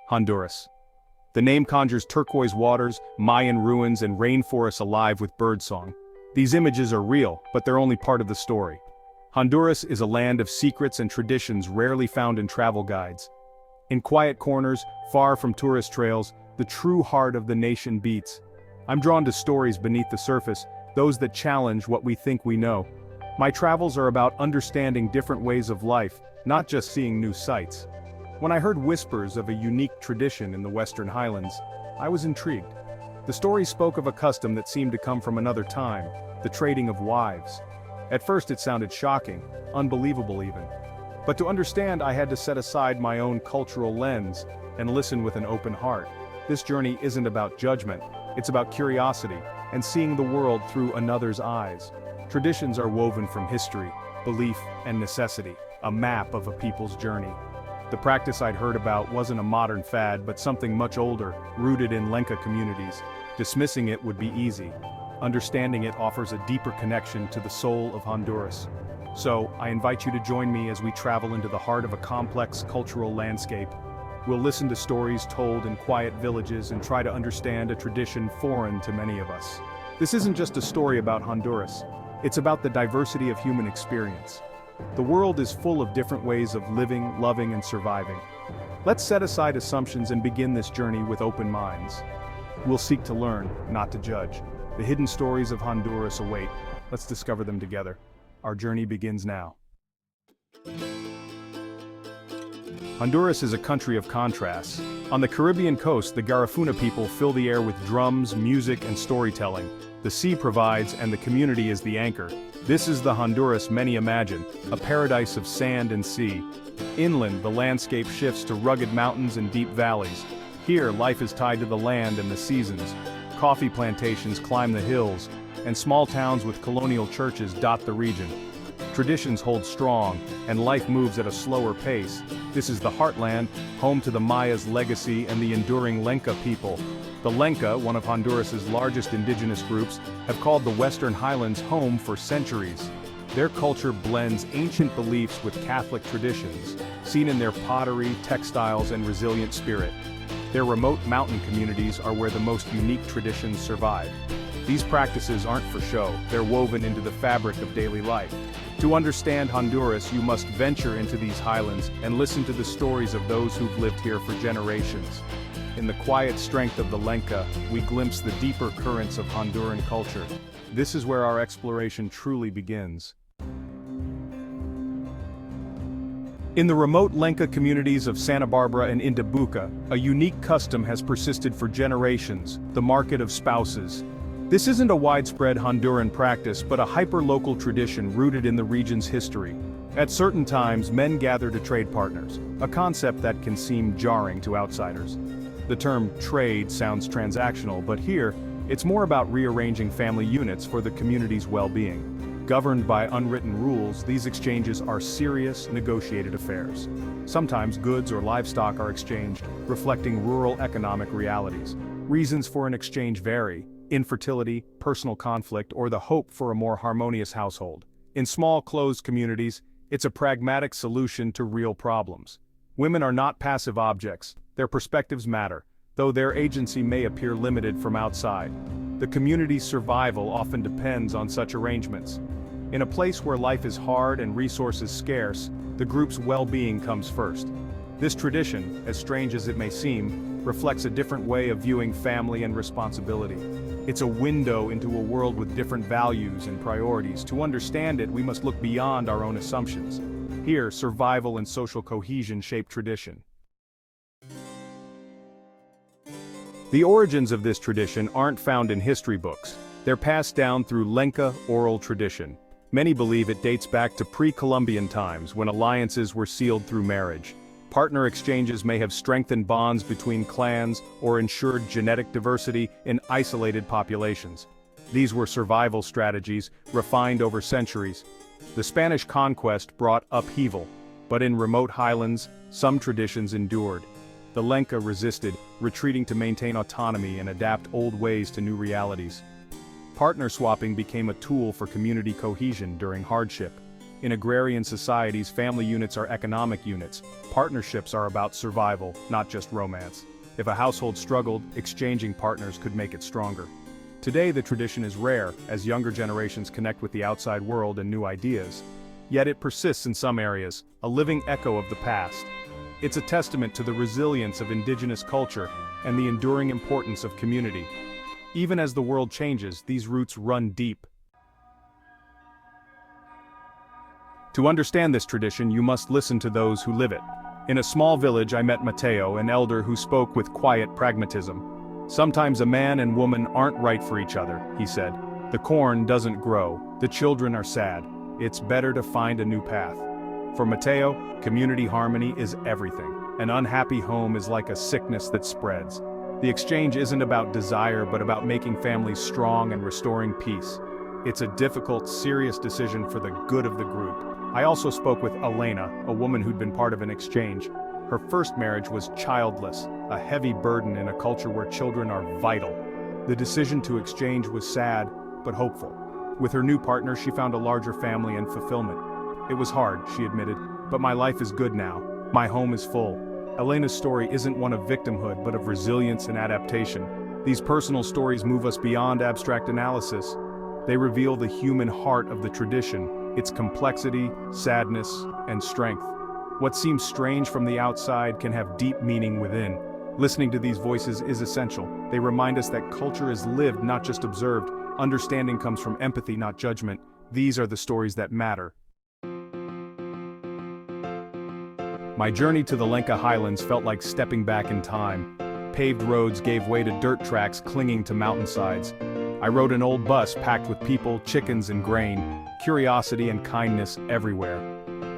Honduras. The name conjures turquoise waters, Mayan ruins, and rainforests alive with birdsong. These images are real, but they're only part of the story. Honduras is a land of secrets and traditions rarely found in travel guides. In quiet corners, far from tourist trails, the true heart of the nation beats. I'm drawn to stories beneath the surface, those that challenge what we think we know. My travels are about understanding different ways of life, not just seeing new sights. When I heard whispers of a unique tradition in the Western Highlands, I was intrigued. The story spoke of a custom that seemed to come from another time, the trading of wives. At first it sounded shocking, unbelievable even. But to understand, I had to set aside my own cultural lens and listen with an open heart. This journey isn't about judgment, it's about curiosity and seeing the world through another's eyes. Traditions are woven from history, belief, and necessity, a map of a people's journey. The practice I'd heard about wasn't a modern fad, but something much older, rooted in Lenca communities. Dismissing it would be easy. Understanding it offers a deeper connection to the soul of Honduras. So, I invite you to join me as we travel into the heart of a complex cultural landscape. We'll listen to stories told in quiet villages and try to understand a tradition foreign to many of us. This isn't just a story about Honduras. It's about the diversity of human experience. The world is full of different ways of living, loving, and surviving. Let's set aside assumptions and begin this journey with open minds. We'll seek to learn, not to judge. The hidden stories of Honduras await. Let's discover them together. Our journey begins now. Honduras is a country of contrasts. On the Caribbean coast, the Garifuna people fill the air with drums, music, and storytelling. The sea provides, and the community is the anchor. This is the Honduras many imagine, a paradise of sand and sea. Inland, the landscape shifts to rugged mountains and deep valleys. Here, life is tied to the land and the seasons. Coffee plantations climb the hills, and small towns with colonial churches dot the region. Traditions hold strong, and life moves at a slower pace. This is the heartland, home to the Maya's legacy and the enduring Lenca people. The Lenca, one of Honduras's largest indigenous groups, have called the Western Highlands home for centuries. Their culture blends ancient beliefs with Catholic traditions, seen in their pottery, textiles, and resilient spirit. Their remote mountain communities are where the most unique traditions survive. These practices aren't for show, they're woven into the fabric of daily life. To understand Honduras, you must venture into these highlands and listen to the stories of those who've lived here for generations. In the quiet strength of the Lenca, we glimpse the deeper currents of Honduran culture. This is where our exploration truly begins. In the remote Lenca communities of Santa Barbara and Indabuca, a unique custom has persisted for generations: the market of spouses. This isn't a widespread Honduran practice, but a hyper-local tradition rooted in the region's history. At certain times, men gather to trade partners, a concept that can seem jarring to outsiders. The term trade sounds transactional, but here, it's more about rearranging family units for the community's well-being. Governed by unwritten rules, these exchanges are serious, negotiated affairs. Sometimes goods or livestock are exchanged, reflecting rural economic realities. Reasons for an exchange vary: infertility, personal conflict, or the hope for a more harmonious household. In small, closed communities, it's a pragmatic solution to real problems. Women are not passive objects, their perspectives matter, though their agency may appear limited from outside. The community's survival often depends on such arrangements. In a place where life is hard and resources scarce, the group's well-being comes first. This tradition, as strange as it may seem, reflects a different way of viewing family and responsibility. It's a window into a world with different values and priorities. To understand it, we must look beyond our own assumptions. Here, survival and social cohesion shape tradition. The origins of this tradition aren't found in history books. They're passed down through Lenca oral tradition. Many believe it dates back to pre-Columbian times, when alliances were sealed through marriage. Partner exchanges may have strengthened bonds between clans or ensured genetic diversity in isolated populations. These were survival strategies, refined over centuries. The Spanish conquest brought upheaval, but in remote highlands, some traditions endured. The Lenca resisted, retreating to maintain autonomy and adapt old ways to new realities. Partner swapping became a tool for community cohesion during hardship. In agrarian societies, family units are economic units. Partnerships are about survival, not just romance. If a household struggled, exchanging partners could make it stronger. Today the tradition is rare, as younger generations connect with the outside world and new ideas. Yet it persists in some areas, a living echo of the past. It's a testament to the resilience of indigenous culture and the enduring importance of community. Even as the world changes, these roots run deep. To understand this tradition, you must listen to those who live it. In a small village I met Mateo, an elder who spoke with quiet pragmatism. Sometimes a man and woman aren't right for each other, he said. The corn doesn't grow, the children are sad. It's better to find a new path. For Mateo, community harmony is everything. An unhappy home is like a sickness that spreads. The exchange isn't about desire but about making families strong and restoring peace. It's a difficult, serious decision for the good of the group. I also spoke with Elena, a woman who'd been part of an exchange. Her first marriage was childless, a heavy burden in a culture where children are vital. The decision to exchange was sad, but hopeful. With her new partner, she found a larger family and fulfillment. It was hard, she admitted, but my life is good now. My home is full. Elena's story isn't one of victimhood, but of resilience and adaptation. These personal stories move us beyond abstract analysis. They reveal the human heart of the tradition, its complexity, sadness, and strength. What seems strange from the outside can have deep meaning within. Listening to these voices is essential. They remind us that culture is lived, not just observed. Understanding comes from empathy, not judgment. These are the stories that matter. My journey to the Lenca Highlands felt like stepping back in time. Paved roads gave way to dirt tracks clinging to mountainsides. I rode an old bus packed with people, chickens, and grain, curiosity and kindness everywhere.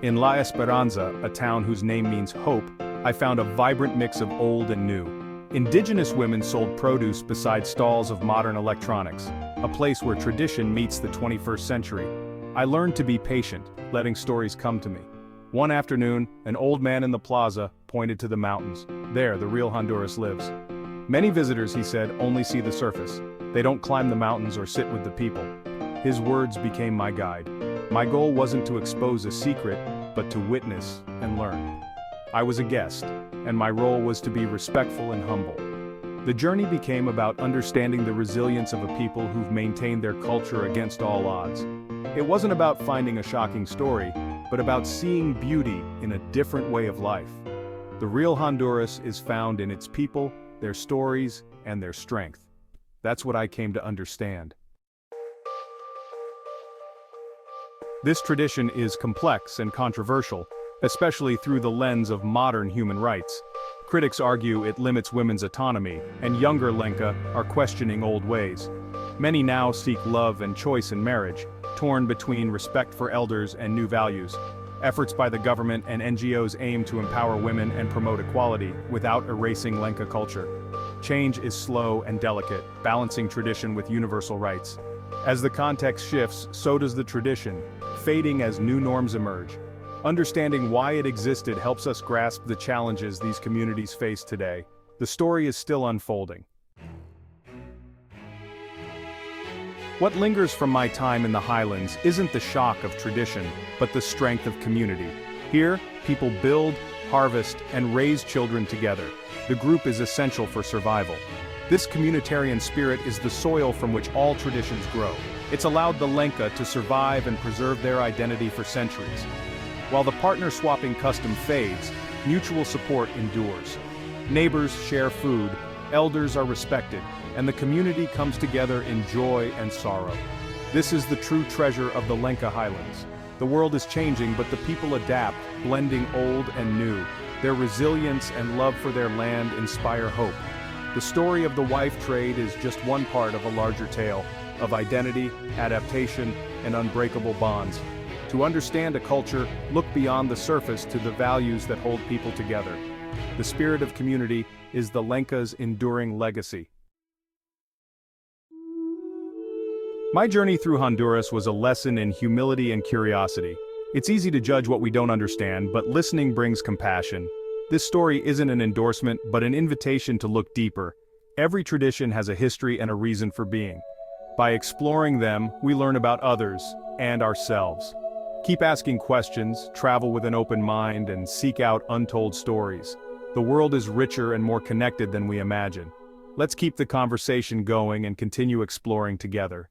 In La Esperanza, a town whose name means hope, I found a vibrant mix of old and new. Indigenous women sold produce beside stalls of modern electronics, a place where tradition meets the 21st century. I learned to be patient, letting stories come to me. One afternoon, an old man in the plaza pointed to the mountains. There, the real Honduras lives. Many visitors, he said, only see the surface. They don't climb the mountains or sit with the people. His words became my guide. My goal wasn't to expose a secret, but to witness and learn. I was a guest, and my role was to be respectful and humble. The journey became about understanding the resilience of a people who've maintained their culture against all odds. It wasn't about finding a shocking story, but about seeing beauty in a different way of life. The real Honduras is found in its people, their stories, and their strength. That's what I came to understand. This tradition is complex and controversial, especially through the lens of modern human rights. Critics argue it limits women's autonomy, and younger Lenca are questioning old ways. Many now seek love and choice in marriage, torn between respect for elders and new values. Efforts by the government and NGOs aim to empower women and promote equality without erasing Lenca culture. Change is slow and delicate, balancing tradition with universal rights. As the context shifts, so does the tradition, fading as new norms emerge. Understanding why it existed helps us grasp the challenges these communities face today. The story is still unfolding. What lingers from my time in the Highlands isn't the shock of tradition, but the strength of community. Here, people build, harvest, and raise children together. The group is essential for survival. This communitarian spirit is the soil from which all traditions grow. It's allowed the Lenca to survive and preserve their identity for centuries. While the partner-swapping custom fades, mutual support endures. Neighbors share food, elders are respected, and the community comes together in joy and sorrow. This is the true treasure of the Lenca Highlands. The world is changing, but the people adapt, blending old and new. Their resilience and love for their land inspire hope. The story of the wife trade is just one part of a larger tale of identity, adaptation, and unbreakable bonds. To understand a culture, look beyond the surface to the values that hold people together. The spirit of community is the Lenca's enduring legacy. My journey through Honduras was a lesson in humility and curiosity. It's easy to judge what we don't understand, but listening brings compassion. This story isn't an endorsement, but an invitation to look deeper. Every tradition has a history and a reason for being. By exploring them, we learn about others and ourselves. Keep asking questions, travel with an open mind, and seek out untold stories. The world is richer and more connected than we imagine. Let's keep the conversation going and continue exploring together.